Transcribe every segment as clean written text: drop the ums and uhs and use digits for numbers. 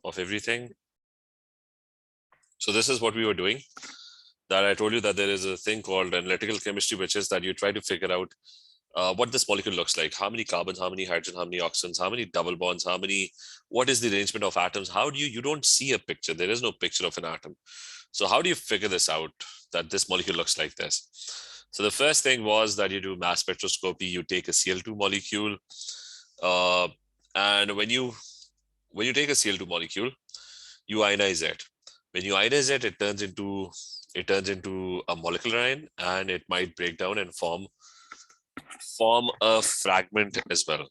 of everything. So this is what we were doing. That I told you that there is a thing called analytical chemistry, which is that you try to figure out what this molecule looks like. How many carbons, how many hydrogen, how many oxygens, how many double bonds, what is the arrangement of atoms? How do you don't see a picture. There is no picture of an atom. So how do you figure this out, that this molecule looks like this? So the first thing was that you do mass spectroscopy. You take a Cl2 molecule, and when you take a Cl2 molecule, you ionize it. When you ionize it, it turns into a molecular ion, and it might break down and form a fragment as well.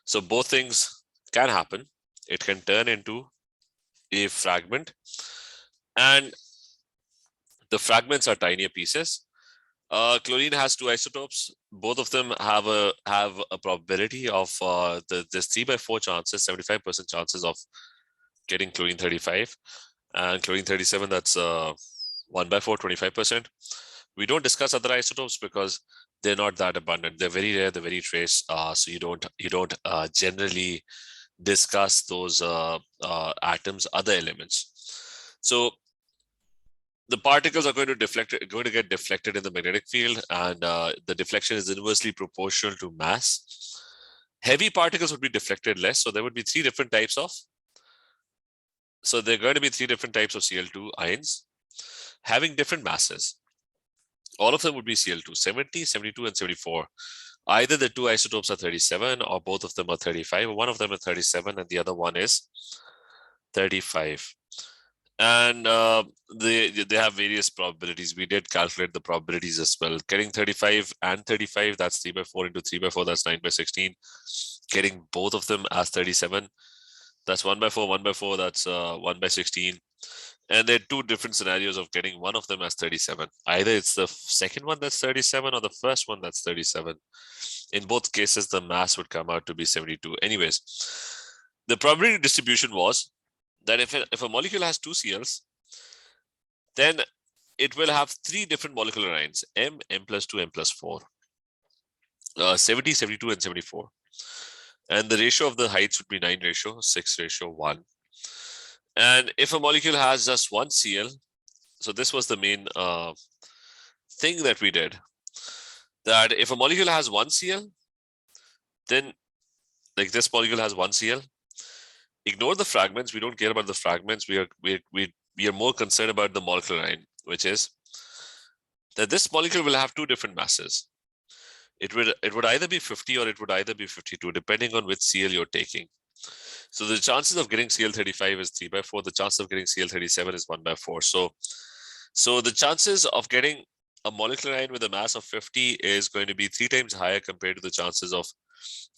So both things can happen. It can turn into a fragment, and the fragments are tinier pieces. Chlorine has two isotopes. Both of them have a probability of there's 3/4 chances, 75% chances of getting chlorine 35, and chlorine 37. That's 1/4, 25%. We don't discuss other isotopes because they're not that abundant. They're very rare. They're very trace. So you don't generally discuss those atoms, other elements. So the particles are going to get deflected in the magnetic field, and the deflection is inversely proportional to mass. Heavy particles would be deflected less, so there would be three different types of. So there are going to be three different types of Cl2 ions having different masses. All of them would be Cl2, 70, 72, and 74. Either the two isotopes are 37, or both of them are 35. One of them is 37, and the other one is 35. And they have various probabilities. We did calculate the probabilities as well. Getting 35 and 35, that's 3/4 into 3/4, that's 9/16. Getting both of them as 37, that's 1/4, 1/4, that's 1/16. And there are two different scenarios of getting one of them as 37. Either it's the second one that's 37 or the first one that's 37. In both cases, the mass would come out to be 72. Anyways, the probability distribution was that if a molecule has two Cls, then it will have three different molecular ions, M, M+2, M+4, 70, 72, and 74. And the ratio of the heights would be 9:6:1. And if a molecule has just one Cl, so this was the main thing that we did, that if a molecule has one Cl, then like this molecule has one Cl, ignore the fragments. We don't care about the fragments. We are more concerned about the molecular ion, which is that this molecule will have two different masses. It would either be 50 or it would either be 52, depending on which Cl you're taking. So the chances of getting Cl35 is 3/4. The chance of getting Cl37 is 1/4. So the chances of getting a molecular ion with a mass of 50 is going to be 3 times higher compared to the chances of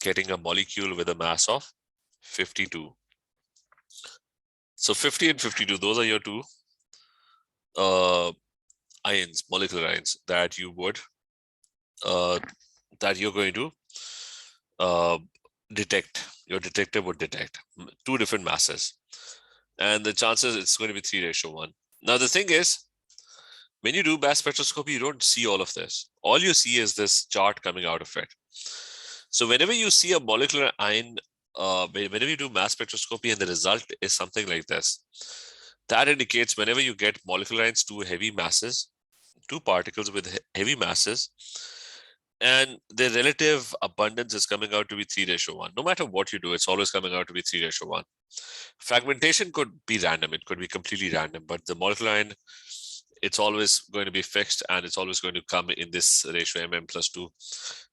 getting a molecule with a mass of 52. So 50 and 52, those are your two ions, molecular ions that you would that you're going to detect. Your detector would detect two different masses, and the chances it's going to be 3:1. Now the thing is, when you do mass spectroscopy, you don't see all of this. All you see is this chart coming out of it. So whenever you see a molecular ion, whenever you do mass spectroscopy and the result is something like this, that indicates whenever you get molecular ions, two heavy masses, two particles with heavy masses, and the relative abundance is coming out to be 3:1. No matter what you do, it's always coming out to be 3:1. Fragmentation could be random. It could be completely random, but the molecular ion, it's always going to be fixed, and it's always going to come in this ratio MM+2,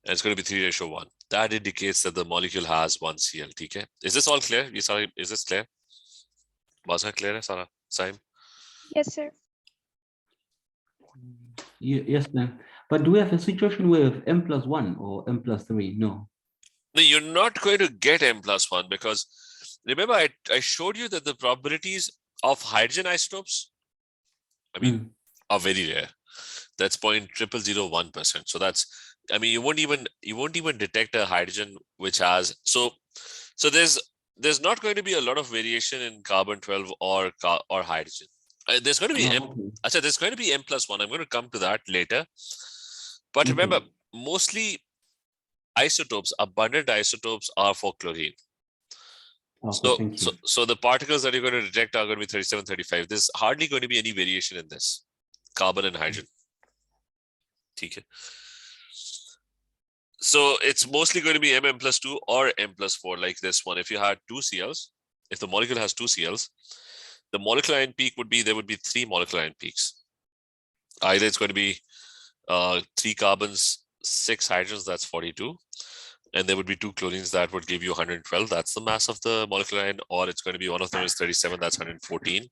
and it's going to be 3:1. That indicates that the molecule has one Cl. Okay? Is this all clear? Is this clear? Was it clear, Sarah? Saim? Yes, sir. Yes, ma'am. But do we have a situation where we have M+1 or M+3? No. No, you're not going to get M+1 because remember I showed you that the probabilities of hydrogen isotopes, are very rare. That's 0.0001%. So that's, you won't even detect a hydrogen which has so there's not going to be a lot of variation in carbon-12 or hydrogen. There's going to be there's going to be M+1. I'm going to come to that later. But remember, mostly isotopes, abundant isotopes are for chlorine. Okay, thank you. So the particles that you're going to detect are going to be 37, 35. There's hardly going to be any variation in this. Carbon and hydrogen. Okay. So it's mostly going to be M plus 2 or M plus 4, like this one. If you had two CLs, if the molecule has two CLs, the molecular ion peak would be, there would be 3 molecular ion peaks. Either it's going to be 3 carbons, 6 hydrogens, that's 42. And there would be 2 chlorines that would give you 112. That's the mass of the molecular ion. Or it's going to be one of them is 37, that's 114.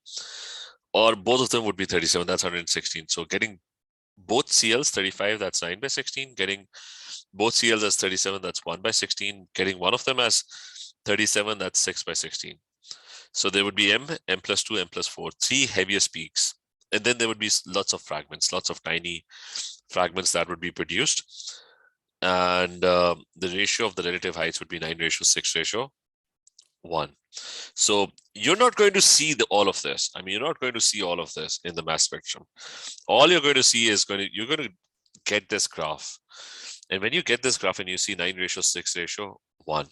Or both of them would be 37, that's 116. So getting both CLs 35, that's 9 by 16. Getting both CLs as 37, that's 1 by 16. Getting one of them as 37, that's 6 by 16. So there would be M plus 2, M plus 4, 3 heaviest peaks. And then there would be lots of fragments, lots of tiny fragments that would be produced. And the ratio of the relative heights would be 9:6:1. So you're not going to see all of this. I mean, you're not going to see all of this in the mass spectrum. All you're going to see is you're going to get this graph. And when you get this graph and you see 9:6:1,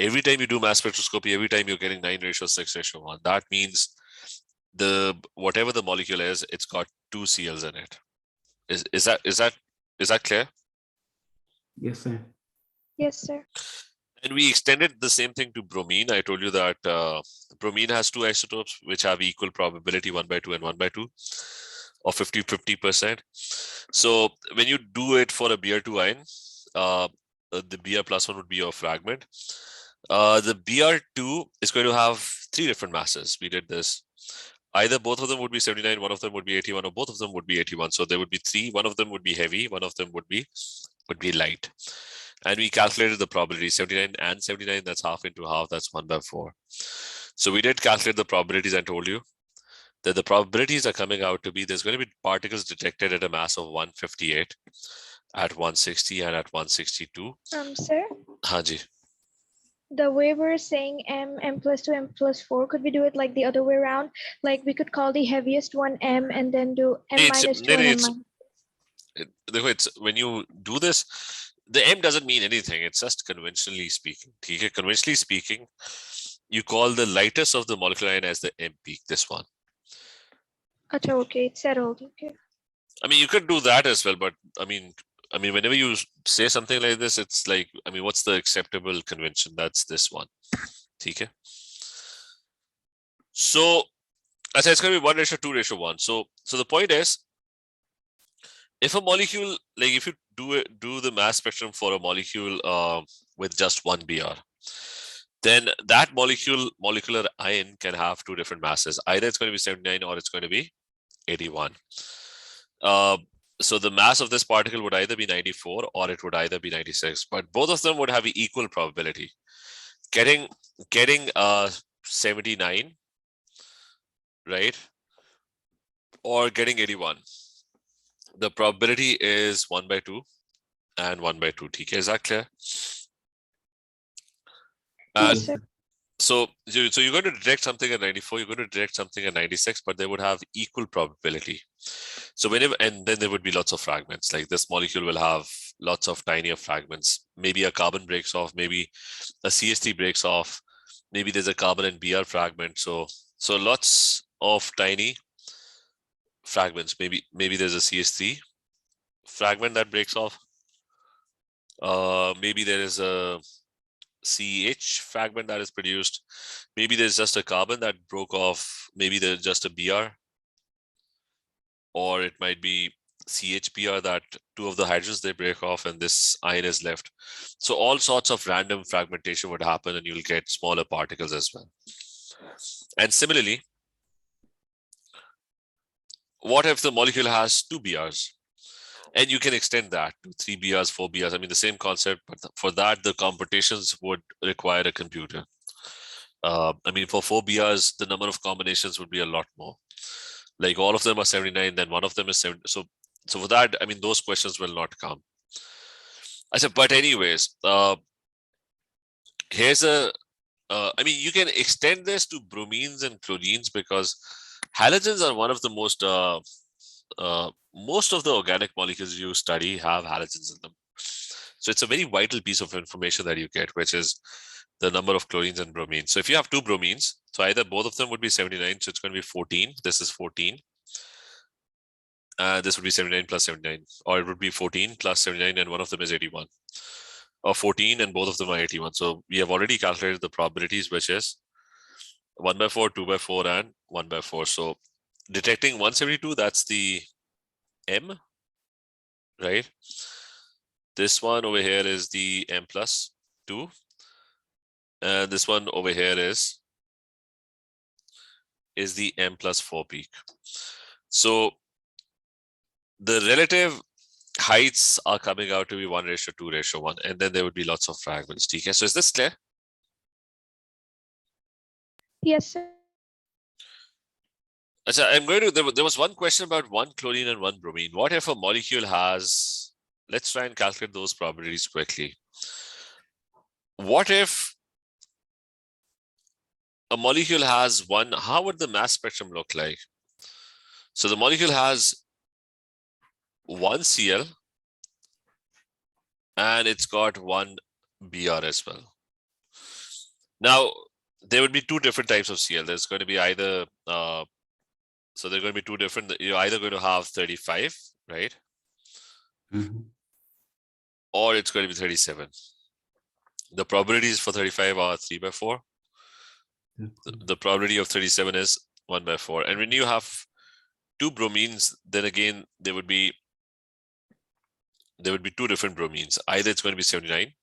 every time you do mass spectroscopy, every time you're getting 9:6:1, that means whatever the molecule is, it's got 2 CLs in it. Is that clear? Yes, sir. Yes, sir. And we extended the same thing to bromine. I told you that bromine has 2 isotopes which have equal probability, 1/2 and 1/2, or 50-50%. So when you do it for a Br2 ion, the Br plus 1 would be your fragment. The Br2 is going to have 3 different masses. We did this. Either both of them would be 79, one of them would be 81, or both of them would be 81. So there would be 3. One of them would be heavy, one of them would be light. And we calculated the probability, 79 and 79, that's half into half, that's 1/4. So we did calculate the probabilities and told you that the probabilities are coming out to be, there's going to be particles detected at a mass of 158, at 160, and at 162. Sir, Haji. the way we're saying M plus 2, M plus 4, could we do it like the other way around? Like we could call the heaviest one M and then do M minus 2 and M minus. It's when you do this, the M doesn't mean anything. It's just conventionally speaking. Conventionally speaking, you call the lightest of the molecular ion as the M peak, this one. Okay, it's settled. Okay. I mean, you could do that as well, but I mean, whenever you say something like this, it's like, I mean, what's the acceptable convention? That's this one. Okay. So, as I said, it's going to be 1:2:1. So the point is, if a molecule, like if you do the mass spectrum for a molecule with just 1 Br, then that molecular ion can have 2 different masses. Either it's going to be 79 or it's going to be 81. So the mass of this particle would either be 94 or it would either be 96, but both of them would have equal probability. Getting 79, right, or getting 81. The probability is 1/2 and 1/2. TK, is that clear? Yes, sir. So you're going to detect something at 94, you're going to detect something at 96, but they would have equal probability. So and then there would be lots of fragments. Like this molecule will have lots of tinier fragments. Maybe a carbon breaks off, maybe a CH3 breaks off, maybe there's a carbon and Br fragment. So lots of tiny fragments. Maybe there's a CH3 fragment that breaks off. Maybe there is a CH fragment that is produced. Maybe there's just a carbon that broke off. Maybe there's just a Br, or it might be CHBr that 2 of the hydrogens they break off and this ion is left. So all sorts of random fragmentation would happen and you'll get smaller particles as well. And similarly, what if the molecule has 2 Brs? And you can extend that to 3 Brs, 4 Brs. I mean, the same concept, but for that, the computations would require a computer. I mean, for 4 Brs, the number of combinations would be a lot more. Like all of them are 79, then one of them is 70. So for that, I mean, those questions will not come. I said, but anyways, here's I mean, you can extend this to bromines and chlorines because halogens are one of the most of the organic molecules you study have halogens in them. So it's a very vital piece of information that you get, which is the number of chlorines and bromines. So if you have two bromines, so either both of them would be 79, so it's going to be 14. This is 14. This would be 79 plus 79, or it would be 14 plus 79, and one of them is 81. Or 14 and both of them are 81. So we have already calculated the probabilities, which is 1/4, 2/4, and 1/4. So detecting 172, that's the M, right? This one over here is the M plus 2. And this one over here is the M plus 4 peak. So the relative heights are coming out to be 1:2:1, and then there would be lots of fragments. TK. So is this clear? Yes, sir. I'm going to, there was one question about one chlorine and one bromine. What if a molecule has, let's try and calculate those probabilities quickly. What if a molecule has one, how would the mass spectrum look like? So the molecule has one Cl and it's got one Br as well. Now, there would be two different types of Cl. There's going to be either, so they're going to be two different, you're either going to have 35, right? Or it's going to be 37. The probabilities for 35 are 3/4. The probability of 37 is 1/4. And when you have two bromines, then again, there would be two different bromines. Either it's going to be 79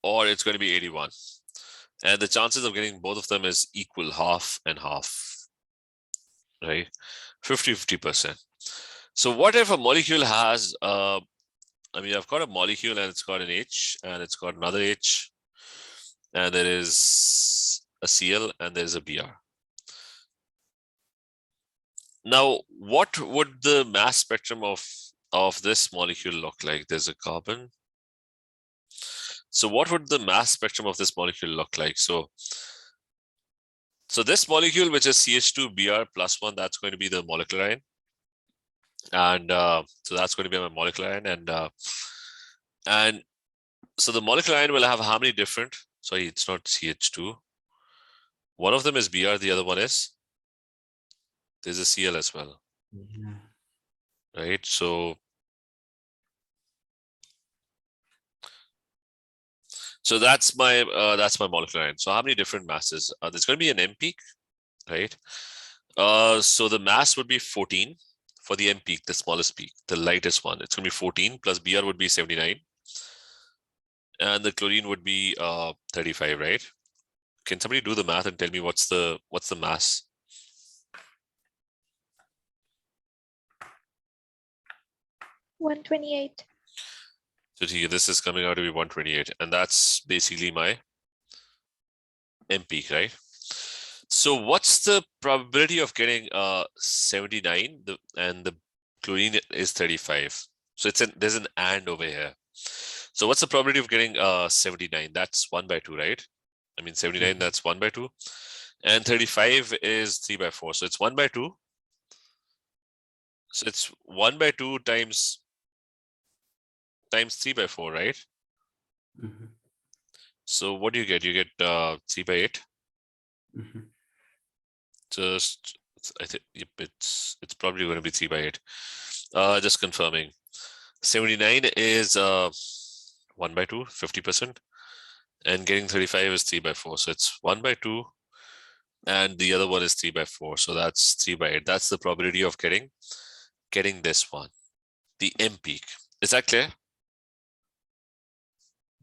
or it's going to be 81. And the chances of getting both of them is equal, half and half, right? 50-50%. So what if a molecule has, I've got a molecule and it's got an H and it's got another H, and there is a Cl and there's a Br. Now, what would the mass spectrum of this molecule look like? There's a carbon. So what would the mass spectrum of this molecule look like? So this molecule, which is CH2Br plus 1, that's going to be the molecular ion. And so that's going to be my molecular ion. And so the molecular ion will have how many different? Sorry, it's not CH2. One of them is Br, the other one is, there's a Cl as well. Right? So that's my molecular ion. So how many different masses? There's going to be an M peak, right? So the mass would be 14 for the M peak, the smallest peak, the lightest one. It's going to be 14 plus Br would be 79. And the chlorine would be 35, right? Can somebody do the math and tell me what's the mass? $128. So this is coming out to be 128, and that's basically my M peak, right? So what's the probability of getting 79 and the chlorine is 35? So there's an and over here. So what's the probability of getting 79? That's 1/2, right? 79, that's 1/2. And 35 is 3/4. So it's 1/2. So it's 1/2 times 3/4, right? So what do you get? You get 3/8. Just, I think it's probably going to be 3/8. Just confirming. 79 is 1/2, 50%, and getting 35 is 3/4. So it's 1/2, and the other one is 3/4. So that's 3/8. That's the probability of getting this one, the M peak. Is that clear?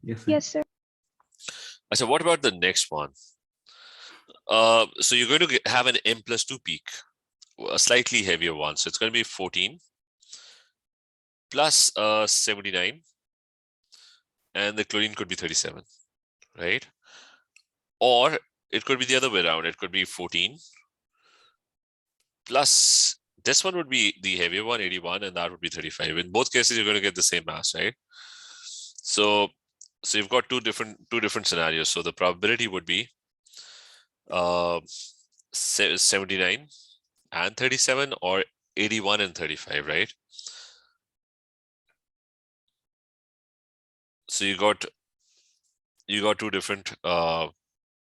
Yes, sir. So what about the next one? So you're going to have an M plus 2 peak, a slightly heavier one. So it's going to be 14 plus 79, and the chlorine could be 37, right? Or it could be the other way around. It could be 14 plus, this one would be the heavier one, 81, and that would be 35. In both cases, you're going to get the same mass, right? So you've got two different scenarios. So the probability would be 79 and 37, or 81 and 35, right? So you got you got two different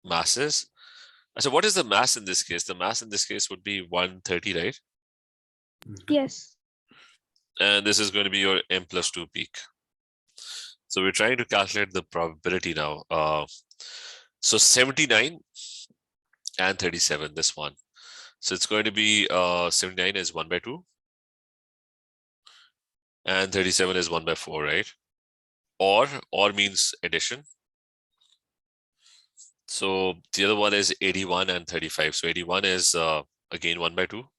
masses. So what is the mass in this case? The mass in this case would be 130, right? Yes. And this is going to be your m+2 peak. So we're trying to calculate the probability now. So 79 and 37, this one. So it's going to be 79 is 1/2 and 37 is 1/4, right? Or means addition. So the other one is 81 and 35. So 81 is again 1/2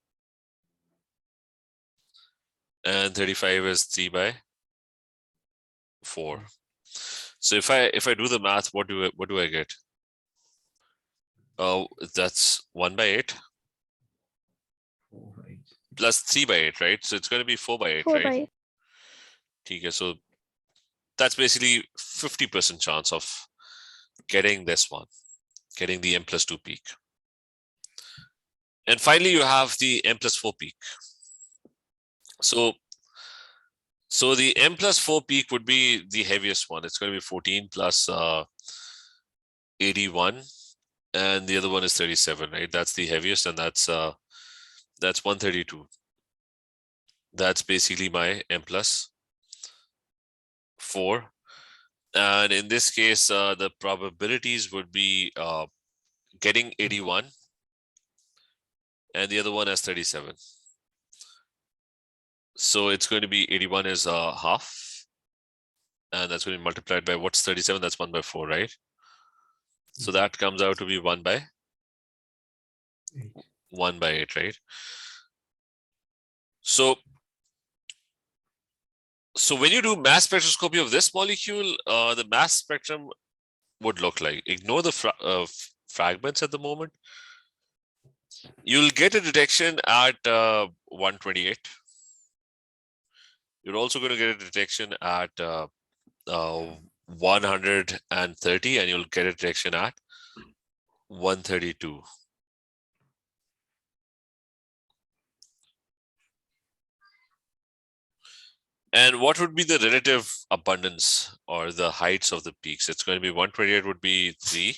and 35 is 3/4. So if I do the math, what do I get? That's 1/8 plus 3/8, right? So it's going to be 4/8, 4 right? by 8. Okay, so that's basically 50% chance of getting this one, getting the m+2 peak. And finally, you have the m+4 peak. So the m+4 peak would be the heaviest one. It's going to be 14 plus 81, and the other one is 37, right? That's the heaviest, and that's 132. That's basically my m+4. And in this case, the probabilities would be getting 81, and the other one has 37. So it's going to be 81 is half, and that's going to be multiplied by what's 37? That's 1/4, right? So that comes out to be 1/8, right? So when you do mass spectroscopy of this molecule, the mass spectrum would look like, ignore the fragments at the moment. You'll get a detection at 128. You're also going to get a detection at 130, and you'll get a detection at 132. And what would be the relative abundance or the heights of the peaks? It's going to be 128 would be 3.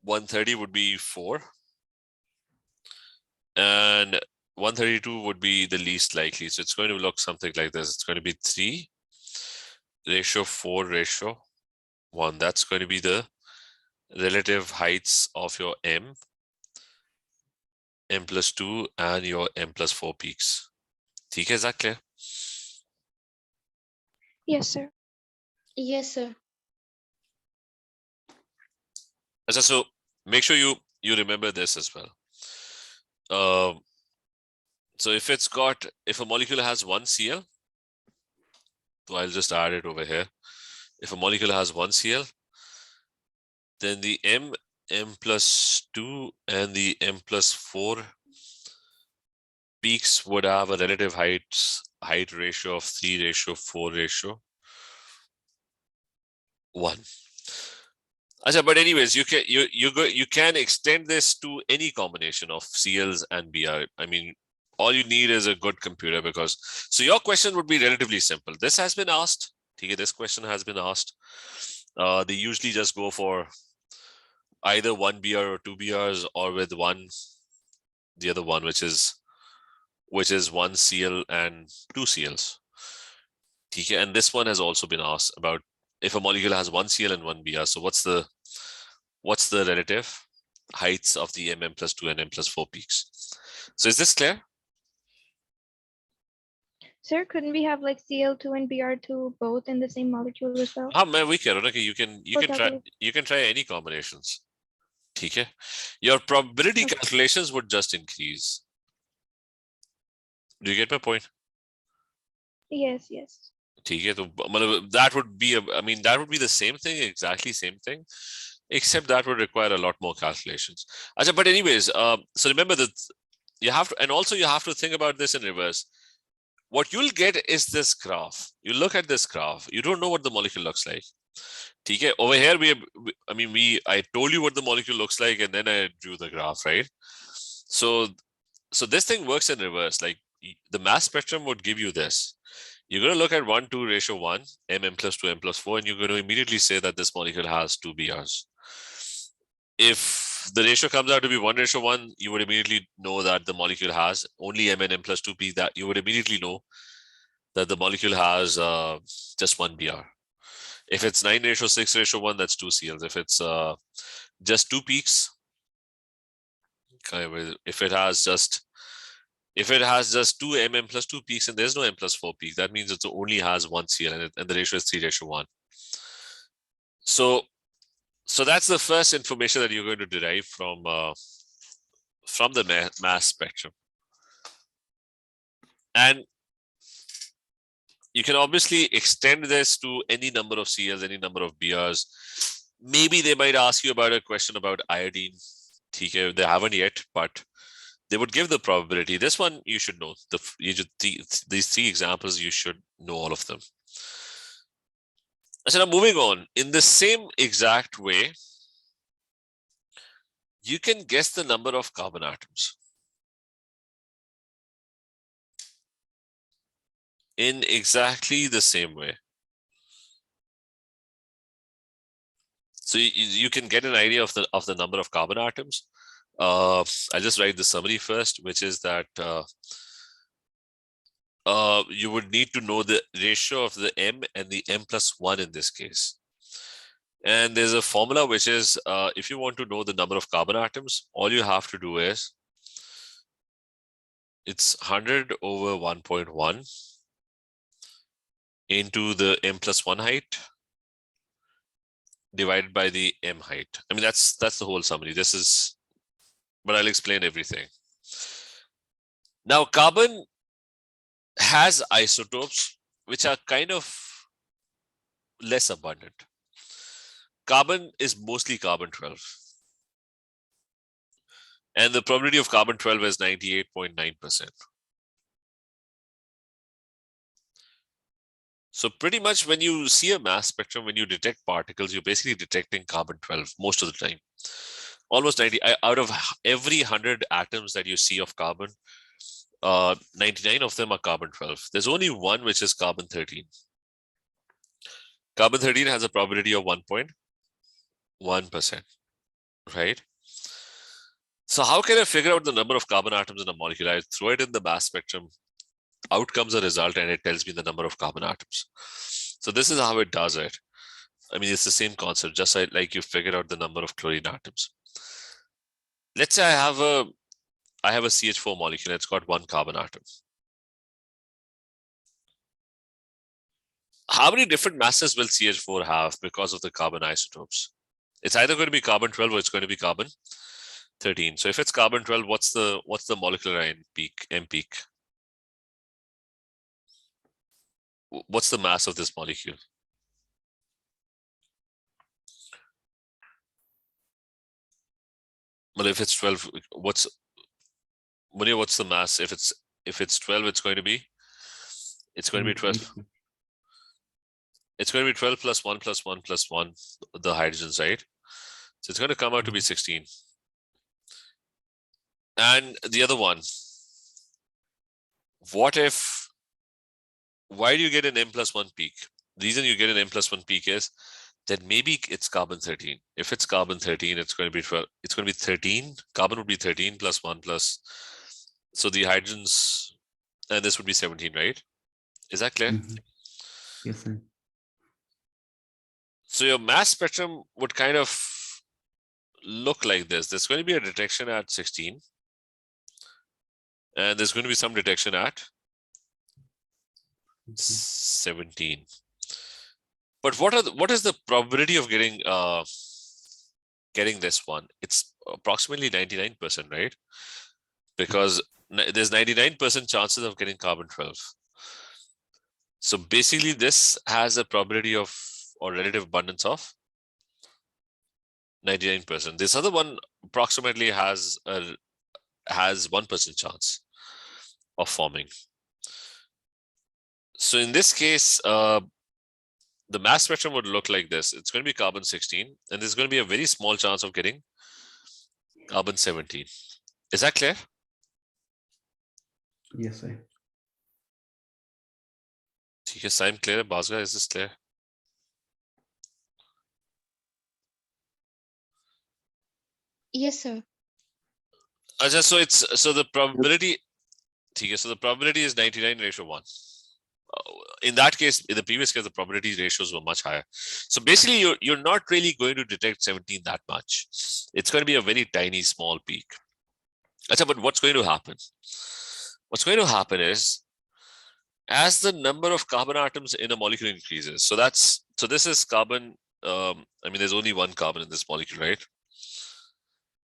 130 would be 4. And 132 would be the least likely. So it's going to look something like this. It's going to be 3 ratio 4 ratio 1. That's going to be the relative heights of your m+2 and your m+4 peaks. Okay, is that clear? Yes, sir. Yes, sir. So make sure you remember this as well. So if a molecule has 1 Cl, so I'll just add it over here. If a molecule has 1 Cl, then the m+2 and the m+4 peaks would have a relative height ratio of 3 ratio 4 ratio 1. But anyways, you can extend this to any combination of CLs and BR. I mean, all you need is a good computer, because so your question would be relatively simple. This has been asked. This question has been asked. They usually just go for either 1 BR or 2 BRs, or with the other one, which is 1 CL and 2 CLs. And this one has also been asked about if a molecule has 1 CL and 1 BR. So what's the relative heights of the m+2 and m+4 peaks? So is this clear? Sir, couldn't we have like Cl2 and Br2 both in the same molecule as well? We can. Okay, you can try any combinations. Okay, your probability calculations would just increase. Do you get my point? Yes. That would be the same thing, exactly same thing, except that would require a lot more calculations. But anyways, so remember that you have to, and also you have to think about this in reverse. What you'll get is this graph. You look at this graph, you don't know what the molecule looks like. Over here, I told you what the molecule looks like, and then I drew the graph, right? So this thing works in reverse. Like the mass spectrum would give you this. You're going to look at 1:2 ratio 1, m plus 2, m plus 4, and you're going to immediately say that this molecule has 2 BRs. If the ratio comes out to be 1:1, you would immediately know that the molecule has only m and m plus 2 p, that you would immediately know that the molecule has just 1 BR. If it's 9:6:1, that's 2 CLs. If it's just 2 peaks, if it has just 2 mm plus 2 peaks and there's no m plus 4 peak, that means it only has 1 CL and the ratio is 3:1. So that's the first information that you're going to derive from the mass spectrum. And you can obviously extend this to any number of CLs, any number of BRs. Maybe they might ask you about a question about iodine. They haven't yet, but they would give the probability. This one you should know. These 3 examples, you should know all of them. So now moving on, in the same exact way, you can guess the number of carbon atoms. In exactly the same way. So you can get an idea of the number of carbon atoms. I'll just write the summary first, which is that you would need to know the ratio of the m and the m plus 1 in this case. And there's a formula which is if you want to know the number of carbon atoms, all you have to do is it's 100 over 1.1 into the m plus 1 height divided by the m height. I mean, that's the whole summary. This is, but I'll explain everything. Now, carbon has isotopes which are kind of less abundant. Carbon is mostly carbon-12. And the probability of carbon-12 is 98.9%. So pretty much when you see a mass spectrum, when you detect particles, you're basically detecting carbon-12 most of the time. Almost 90, out of every 100 atoms that you see of carbon, 99 of them are carbon-12. There's only one which is carbon-13. Carbon-13 has a probability of 1.1%, right? So how can I figure out the number of carbon atoms in a molecule? I throw it in the mass spectrum, out comes a result, and it tells me the number of carbon atoms. So this is how it does it. I mean, it's the same concept, just like you figured out the number of chlorine atoms. Let's say I have a CH4 molecule, it's got 1 carbon atom. How many different masses will CH4 have because of the carbon isotopes? It's either going to be carbon-12 or it's going to be carbon-13. So if it's carbon-12, what's the molecular ion peak, M peak? What's the mass of this molecule? Well, if it's 12, what's the mass? If it's 12, it's going to be 12. It's going to be 12 plus 1 plus 1 plus 1, the hydrogens, right? So it's going to come out to be 16. And the other one, why do you get an M plus 1 peak? The reason you get an M plus 1 peak is that maybe it's carbon-13. If it's carbon-13, it's going to be 12. It's going to be 13. Carbon would be 13 plus 1 plus. So the hydrogens, and this would be 17, right? Is that clear? Yes, sir. So your mass spectrum would kind of look like this. There's going to be a detection at 16. And there's going to be some detection at 17. But what is the probability of getting this one? It's approximately 99%, right? Because there's 99% chances of getting carbon-12. So basically this has a probability of, or relative abundance of 99%. This other one approximately has 1% chance of forming. So in this case, the mass spectrum would look like this. It's going to be carbon-16, and there's going to be a very small chance of getting carbon-17. Is that clear? Yes, sir. ठीक है, sign clear? Bhasgar, is this clear? Yes, sir. Acha, so the probability, ठीक है, so the probability is 99:1. In that case, in the previous case, the probability ratios were much higher. So basically, you're not really going to detect 17 that much. It's going to be a very tiny, small peak. Acha, but what's going to happen? What's going to happen is, as the number of carbon atoms in a molecule increases, so this is carbon. I mean, there's only one carbon in this molecule, right?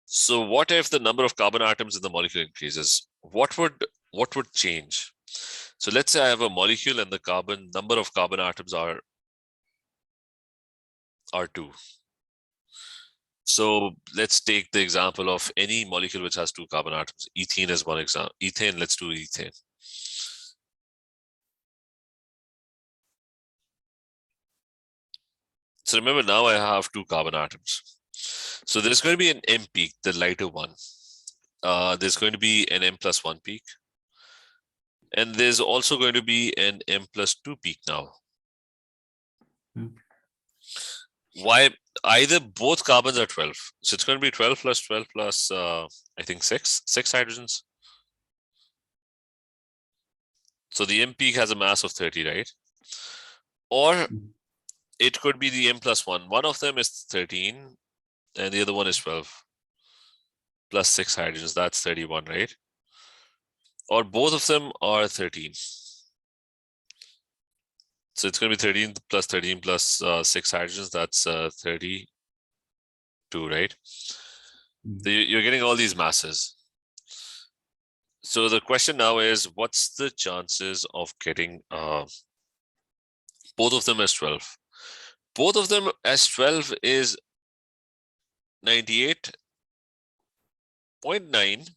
So what if the number of carbon atoms in the molecule increases? What would change? So let's say I have a molecule and the number of carbon atoms are 2. So let's take the example of any molecule which has 2 carbon atoms. Ethane is one example. Ethane, let's do ethane. So remember, now I have 2 carbon atoms. So there's going to be an M peak, the lighter one. There's going to be an M+1 peak. And there's also going to be an M+2 peak now. Why? Either both carbons are 12. So it's going to be 12 plus 12 plus, I think 6 hydrogens. So the M peak has a mass of 30, right? Or it could be the M+1. One of them is 13 and the other one is 12. Plus 6 hydrogens, that's 31, right? Or both of them are 13. So it's going to be 13 plus 6 hydrogens, that's 32, right? So you're getting all these masses. So the question now is, what's the chances of getting both of them as 12? Both of them as 12 is 98.9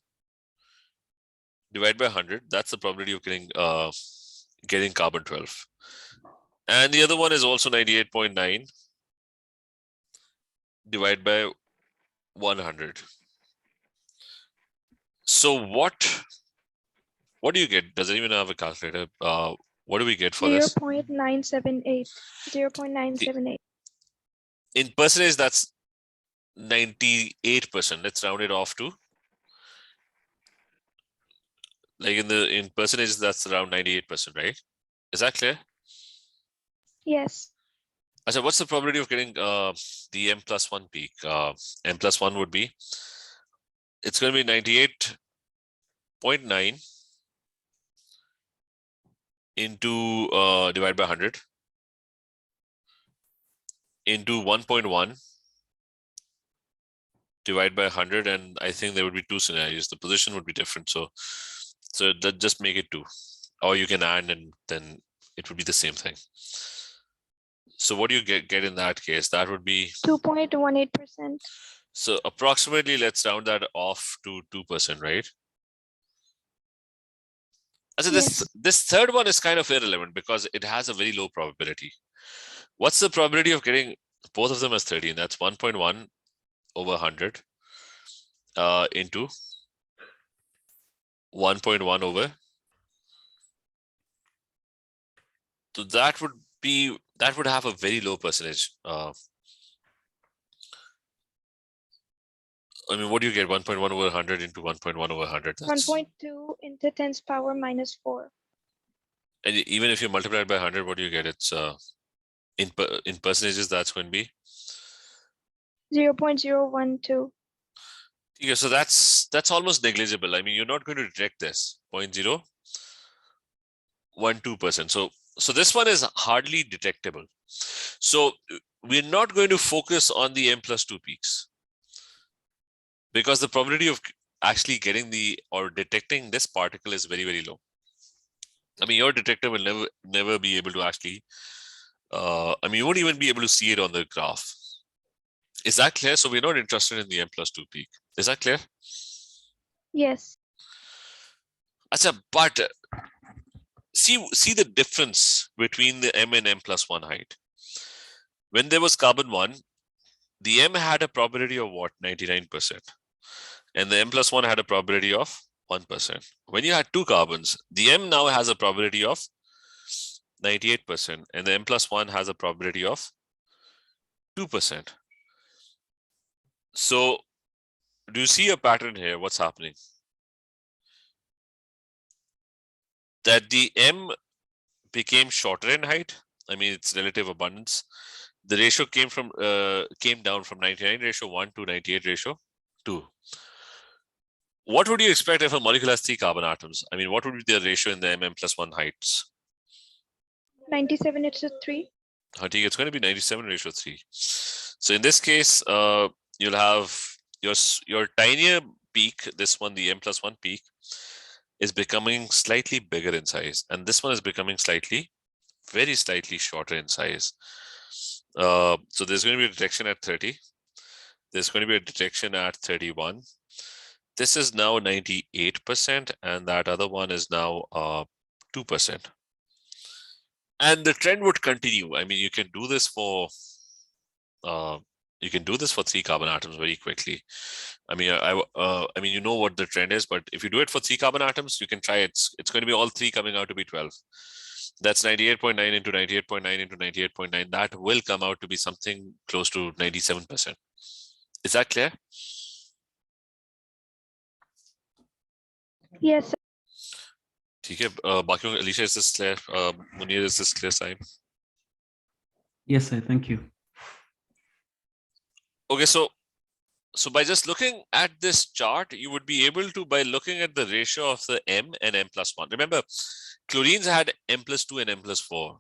divided by 100. That's the probability of getting carbon 12. And the other one is also 98.9 divided by 100. So what do you get? Does anyone have a calculator? What do we get for this? 0.978. 0.978. In percentage, that's 98%. Let's round it off to, like in percentage, that's around 98%, right? Is that clear? Yes. So what's the probability of getting the M+1 peak? M+1 would be, it's going to be 98.9 into divided by 100 into 1.1 divided by 100, and I think there would be 2 scenarios. The position would be different, so that just make it 2, or you can add and then it would be the same thing. So what do you get in that case? That would be 2.18%. So approximately, let's round that off to 2%, right? So this third one is kind of irrelevant because it has a very low probability. What's the probability of getting both of them as 13? That's 1.1 over 100 into 1.1 over. So that would have a very low percentage. I mean, what do you get? 1.1 over 100 into 1.1 over 100. 1.2 into 10's power minus 4. And even if you multiply it by 100, what do you get? It's in percentages, that's going to be 0.012. Yeah, so that's almost negligible. I mean, you're not going to detect this 0.012%. So this one is hardly detectable. So we're not going to focus on the M+2 peaks because the probability of actually getting or detecting this particle is very, very low. I mean, your detector will never be able to actually, I mean, you won't even be able to see it on the graph. Is that clear? So we're not interested in the M+2 peak. Is that clear? Yes. But see the difference between the M and M+1 height. When there was carbon 1, the M had a probability of what? 99%. And the M+1 had a probability of 1%. When you had 2 carbons, the M now has a probability of 98%, and the M+1 has a probability of 2%. So do you see a pattern here? What's happening? That the M became shorter in height. I mean, it's relative abundance. The ratio came down from 99:1 to 98:2. What would you expect if a molecule has 3 carbon atoms? I mean, what would be the ratio in the M+1 heights? 97:3. It's going to be 97:3. So in this case, you'll have your tinier peak, this one, the M+1 peak, is becoming slightly bigger in size, and this one is becoming very slightly shorter in size. So there's going to be a detection at 30. There's going to be a detection at 31. This is now 98%, and that other one is now 2%. And the trend would continue. I mean, you can do this for 3 carbon atoms very quickly. I mean, I mean, you know what the trend is, but if you do it for 3 carbon atoms, you can try it. It's going to be all 3 coming out to be 12. That's 98.9 into 98.9 into 98.9. That will come out to be something close to 97%. Is that clear? Yes. Okay. Alicia, is this clear? Munir, is this clear, Saim? Yes, sir. Thank you. Okay, so by just looking at this chart, you would be able to, by looking at the ratio of the M and M+1. Remember, chlorines had M+2 and M+4.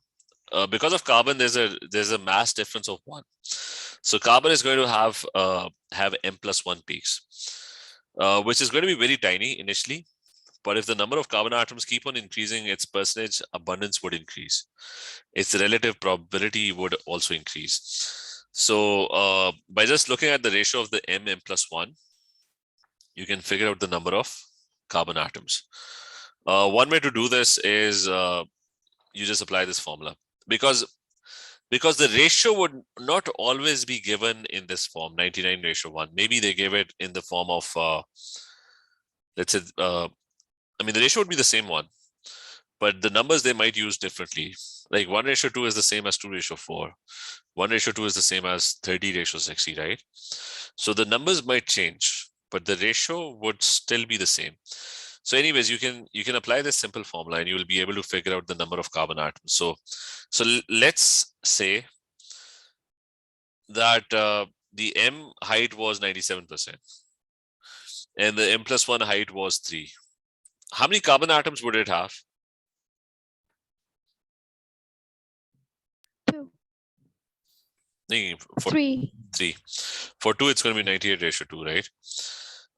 Because of carbon, there's a mass difference of 1. So carbon is going to have M+1 peaks, which is going to be very tiny initially. But if the number of carbon atoms keep on increasing, its percentage abundance would increase. Its relative probability would also increase. So by just looking at the ratio of the M+1, you can figure out the number of carbon atoms. One way to do this is you just apply this formula, because the ratio would not always be given in this form, 99:1. Maybe they gave it in the form of, let's say, I mean, the ratio would be the same one, but the numbers they might use differently. Like 1:2 is the same as 2:4. 1:2 is the same as 30:60, right? So the numbers might change, but the ratio would still be the same. So anyways, you can apply this simple formula and you will be able to figure out the number of carbon atoms. So let's say that the M height was 97% and the M+1 height was 3. How many carbon atoms would it have? 2. For 3. 3. For 2, it's going to be 98:2, right?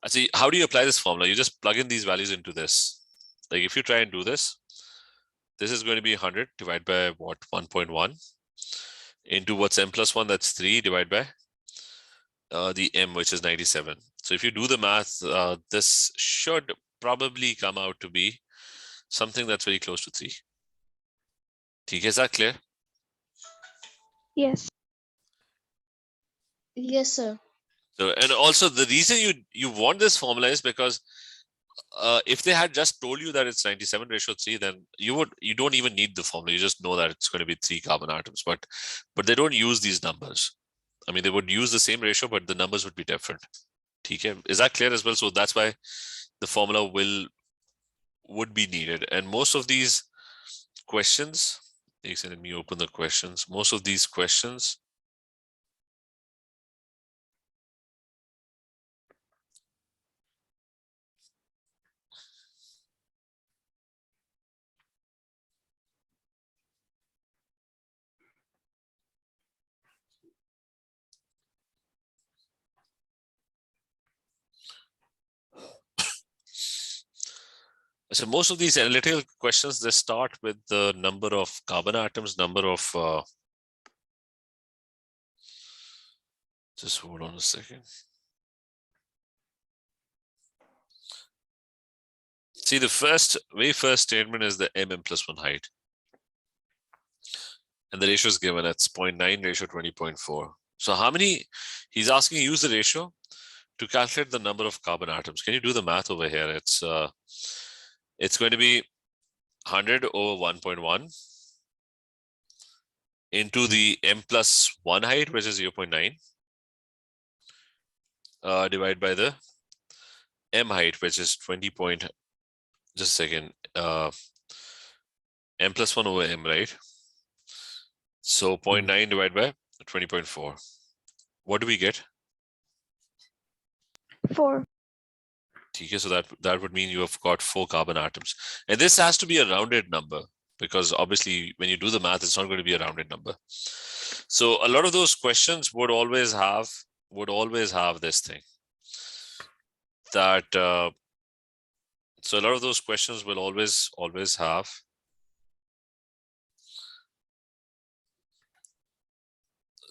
See, how do you apply this formula? You just plug in these values into this. Like if you try and do this, this is going to be 100 divided by what? 1.1 into what's M+1, that's 3 divided by the M, which is 97. So if you do the math, this should probably come out to be something that's very close to 3. Is that clear? Yes. Yes, sir. So, and also the reason you want this formula is because if they had just told you that it's 97:3, then you don't even need the formula. You just know that it's going to be 3 carbon atoms, but they don't use these numbers. I mean, they would use the same ratio, but the numbers would be different. Is that clear as well? So that's why the formula would be needed. And most of these questions, let me open the questions. Most of these questions so most of these analytical questions, they start with the number of carbon atoms, number of just hold on a second. See, the very first statement is the M+1 height. And the ratio is given, that's 0.9:20.4. So how many, he's asking you use the ratio to calculate the number of carbon atoms. Can you do the math over here? It's going to be 100 over 1.1 into the m+1 height, which is 0.9, divided by the m height, which is 20 point, just a second, m+1 over m, right? So 0.9 divided by 20.4. What do we get? 4. Okay, so that would mean you have got 4 carbon atoms. And this has to be a rounded number, because obviously when you do the math, it's not going to be a rounded number. So a lot of those questions would always have this thing. That so a lot of those questions will always have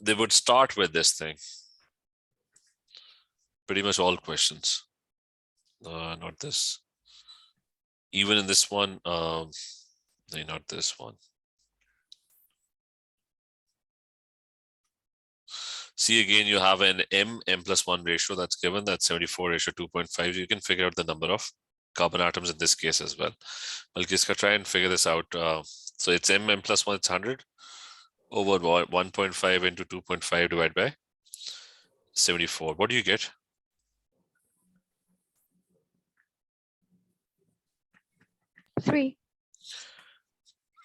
they would start with this thing. Pretty much all questions. Not this. Even in this one, not this one. See, again, you have an m+1 ratio that's given, that's 74:2.5. You can figure out the number of carbon atoms in this case as well. Balki, try and figure this out. So it's m+1, it's 100 over 1.5 into 2.5 divided by 74. What do you get? 3.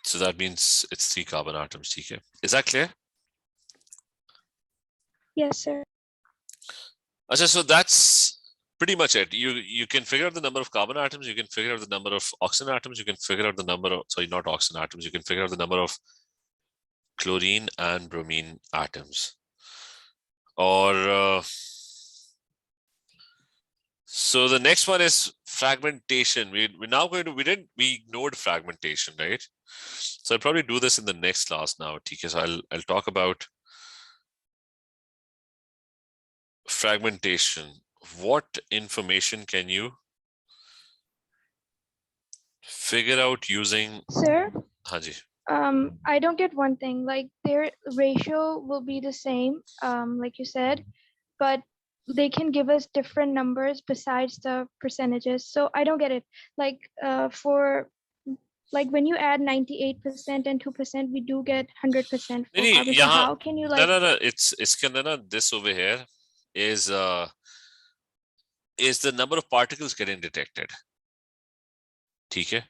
So that means it's 3 carbon atoms. TK. Is that clear? Yes, sir. Okay, so that's pretty much it. You can figure out the number of carbon atoms, you can figure out the number of oxygen atoms, you can figure out the number of, sorry, not oxygen atoms, you can figure out the number of chlorine and bromine atoms. Or so the next one is fragmentation. We ignored fragmentation, right? So I'll probably do this in the next class now, TK. So I'll talk about fragmentation. What information can you figure out using? Sir, Haji. I don't get one thing. Like their ratio will be the same, like you said, but they can give us different numbers besides the percentages. So I don't get it. Like for like when you add 98% and 2%, we do get 100% full carbon. So how can you like? No. It's this over here is the number of particles getting detected. Okay.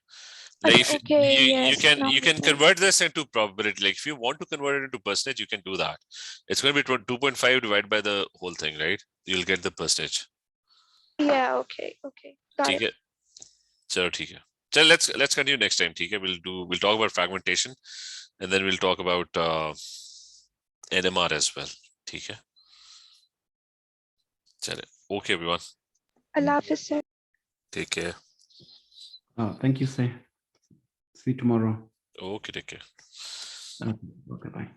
Like you can convert this into probability. Like if you want to convert it into percentage, you can do that. It's going to be 2.5 divided by the whole thing, right? You'll get the percentage. Yeah. Okay. Got it. So let's continue next time. We'll talk about fragmentation, and then we'll talk about NMR as well. Okay, everyone. Allah Hafiz, sir. Take care. Thank you, sir. See you tomorrow. Okay, take care. Okay, bye.